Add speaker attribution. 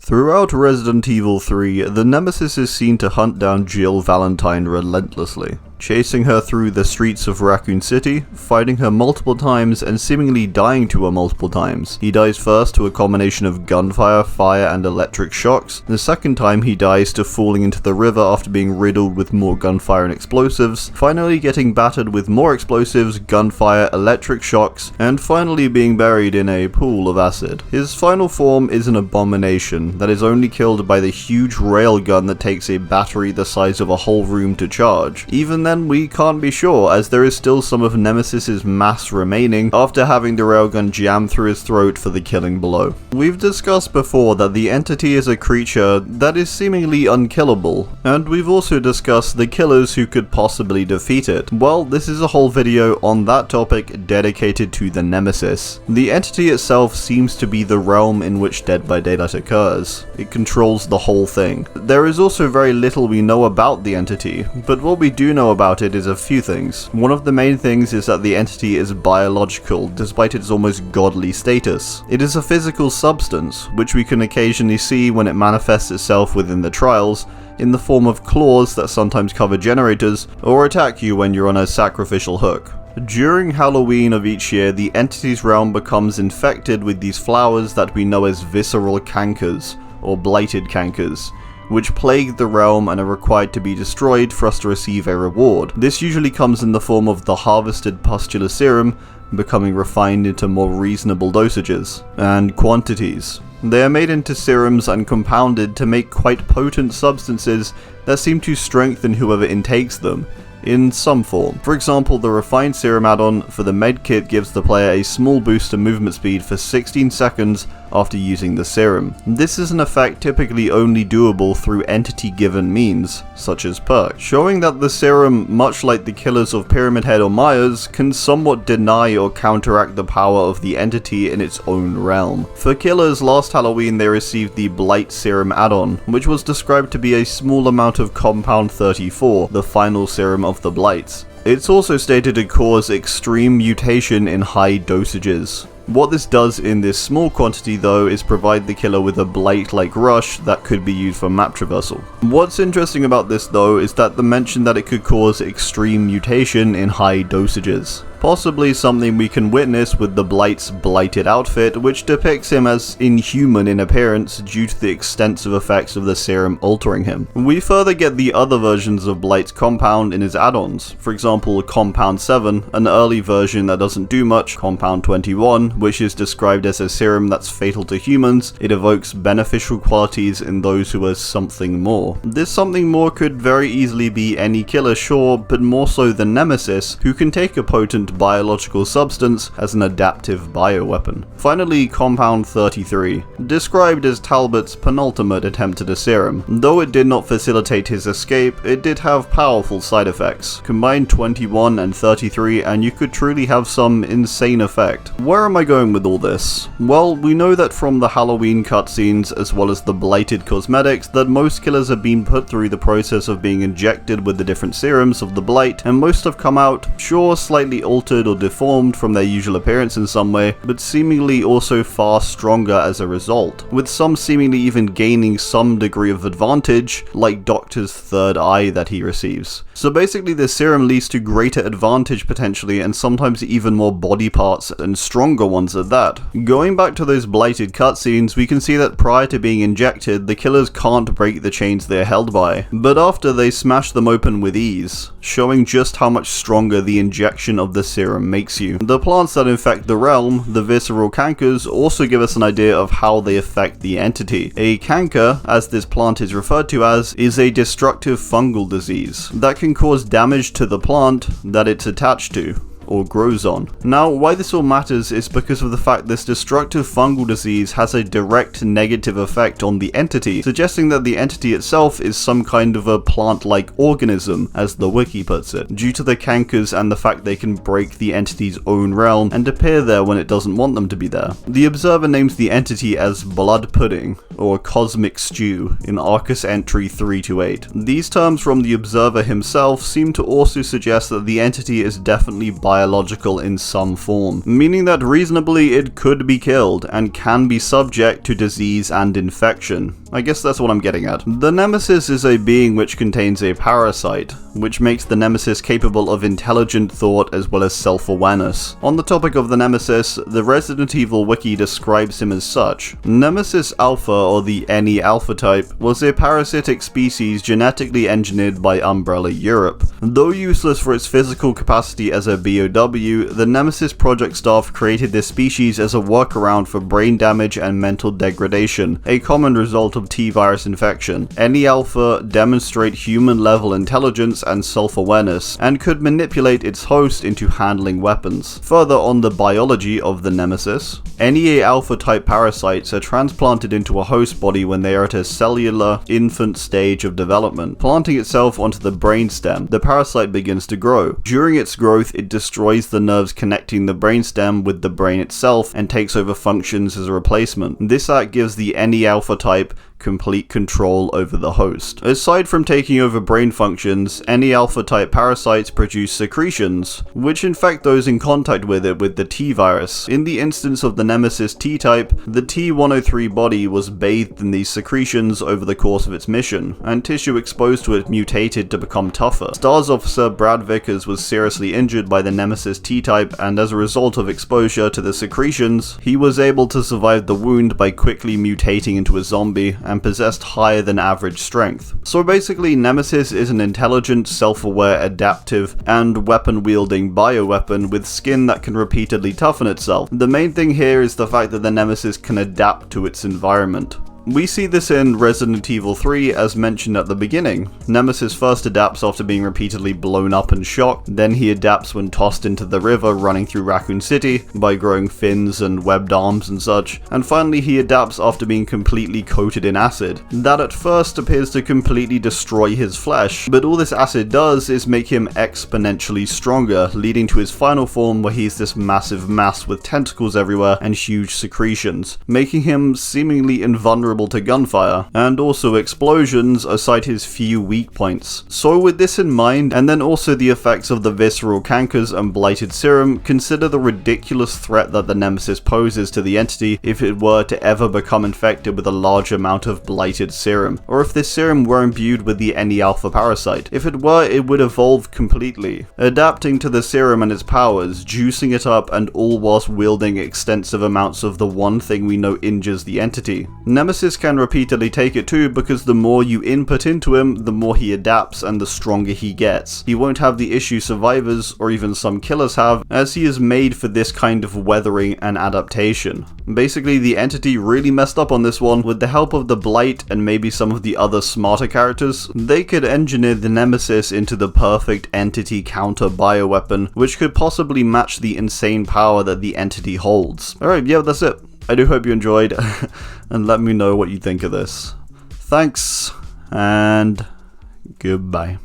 Speaker 1: Throughout Resident Evil 3, the Nemesis is seen to hunt down Jill Valentine relentlessly, chasing her through the streets of Racoon City, fighting her multiple times and seemingly dying to her multiple times. He dies first to a combination of gunfire, fire and electric shocks. The second time he dies to falling into the river after being riddled with more gunfire and explosives, finally getting battered with more explosives, gunfire, electric shocks, and finally being buried in a pool of acid. His final form is an abomination that is only killed by the huge railgun that takes a battery the size of a whole room to charge. Even then, we can't be sure, as there is still some of Nemesis's mass remaining after having the railgun jammed through his throat for the killing blow. We've discussed before that the Entity is a creature that is seemingly unkillable, and we've also discussed the killers who could possibly defeat it. Well, this is a whole video on that topic dedicated to the Nemesis. The Entity itself seems to be the realm in which Dead by Daylight occurs. It controls the whole thing. There is also very little we know about the Entity, but what we do know about it is a few things. One of the main things is that the Entity is biological, despite its almost godly status. It is a physical substance, which we can occasionally see when it manifests itself within the trials, in the form of claws that sometimes cover generators, or attack you when you're on a sacrificial hook. During Halloween of each year, the Entity's realm becomes infected with these flowers that we know as visceral cankers, or blighted cankers, which plague the realm and are required to be destroyed for us to receive a reward. This usually comes in the form of the harvested pustula serum, becoming refined into more reasonable dosages and quantities. They are made into serums and compounded to make quite potent substances that seem to strengthen whoever intakes them, in some form. For example, the refined serum add-on for the medkit gives the player a small boost to movement speed for 16 seconds after using the serum. This is an effect typically only doable through entity-given means, such as perks, showing that the serum, much like the killers of Pyramid Head or Myers, can somewhat deny or counteract the power of the entity in its own realm. For killers, last Halloween they received the Blight serum add-on, which was described to be a small amount of Compound 34, the final serum of the Blights. It's also stated to cause extreme mutation in high dosages. What this does in this small quantity though is provide the killer with a blight-like rush that could be used for map traversal. What's interesting about this though is that the mention that it could cause extreme mutation in high dosages. Possibly something we can witness with the Blight's blighted outfit, which depicts him as inhuman in appearance due to the extensive effects of the serum altering him. We further get the other versions of Blight's compound in his add-ons, for example Compound 7, an early version that doesn't do much, Compound 21, which is described as a serum that's fatal to humans. It evokes beneficial qualities in those who are something more. This something more could very easily be any killer, sure, but more so the Nemesis, who can take a potent biological substance as an adaptive bioweapon. Finally, Compound 33, described as Talbot's penultimate attempt at a serum. Though it did not facilitate his escape, it did have powerful side effects. Combine 21 and 33 and you could truly have some insane effect. Where am I going with all this? Well, we know that from the Halloween cutscenes as well as the blighted cosmetics that most killers have been put through the process of being injected with the different serums of the Blight, and most have come out, sure, slightly altered or deformed from their usual appearance in some way, but seemingly also far stronger as a result, with some seemingly even gaining some degree of advantage, like Doctor's third eye that he receives. So basically this serum leads to greater advantage potentially, and sometimes even more body parts and stronger ones at that. Going back to those blighted cutscenes, we can see that prior to being injected, the killers can't break the chains they are held by, but after they smash them open with ease, showing just how much stronger the injection of the serum makes you. The plants that infect the realm, the visceral cankers, also give us an idea of how they affect the entity. A canker, as this plant is referred to as, is a destructive fungal disease that can cause damage to the plant that it's attached to or grows on. Now, why this all matters is because of the fact this destructive fungal disease has a direct negative effect on the entity, suggesting that the entity itself is some kind of a plant-like organism, as the wiki puts it, due to the cankers and the fact they can break the entity's own realm and appear there when it doesn't want them to be there. The observer names the entity as Blood Pudding, or Cosmic Stew, in Arcus Entry 328. These terms from the observer himself seem to also suggest that the entity is definitely biological in some form, meaning that reasonably it could be killed and can be subject to disease and infection. I guess that's what I'm getting at. The Nemesis is a being which contains a parasite, which makes the Nemesis capable of intelligent thought as well as self-awareness. On the topic of the Nemesis, the Resident Evil Wiki describes him as such. Nemesis Alpha, or the NE Alpha type, was a parasitic species genetically engineered by Umbrella Europe. Though useless for its physical capacity as a BOW, the Nemesis project staff created this species as a workaround for brain damage and mental degradation, a common result of T-virus infection. NE Alpha demonstrate human-level intelligence and self-awareness, and could manipulate its host into handling weapons. Further on the biology of the Nemesis, NEA Alpha type parasites are transplanted into a host body when they are at a cellular infant stage of development. Planting itself onto the brainstem, the parasite begins to grow. During its growth, it destroys the nerves connecting the brainstem with the brain itself and takes over functions as a replacement. This act gives the NE Alpha type complete control over the host. Aside from taking over brain functions, NE Alpha type parasites produce secretions, which infect those in contact with it with the T-virus. In the instance of the Nemesis T-type, the T-103 body was bathed in these secretions over the course of its mission, and tissue exposed to it mutated to become tougher. STARS officer Brad Vickers was seriously injured by the Nemesis T-type, and as a result of exposure to the secretions, he was able to survive the wound by quickly mutating into a zombie and possessed higher than average strength. So basically, Nemesis is an intelligent, self-aware, adaptive, and weapon-wielding bioweapon with skin that can repeatedly toughen itself. The main thing here is the fact that the Nemesis can adapt to its environment. We see this in Resident Evil 3 as mentioned at the beginning. Nemesis first adapts after being repeatedly blown up and shocked, then he adapts when tossed into the river running through Racoon City by growing fins and webbed arms and such, and finally he adapts after being completely coated in acid. That at first appears to completely destroy his flesh, but all this acid does is make him exponentially stronger, leading to his final form where he's this massive mass with tentacles everywhere and huge secretions, making him seemingly invulnerable to gunfire, and also explosions aside his few weak points. So with this in mind, and then also the effects of the visceral cankers and blighted serum, consider the ridiculous threat that the Nemesis poses to the entity if it were to ever become infected with a large amount of blighted serum, or if this serum were imbued with the NE Alpha parasite. If it were, it would evolve completely, adapting to the serum and its powers, juicing it up, and all whilst wielding extensive amounts of the one thing we know injures the entity. Nemesis can repeatedly take it too, because the more you input into him, the more he adapts and the stronger he gets. He won't have the issue survivors or even some killers have, as he is made for this kind of weathering and adaptation. Basically, the entity really messed up on this one. With the help of the Blight and maybe some of the other smarter characters, they could engineer the Nemesis into the perfect entity counter bioweapon, which could possibly match the insane power that the entity holds. Alright, yeah, that's it. I do hope you enjoyed, and let me know what you think of this. Thanks, and goodbye.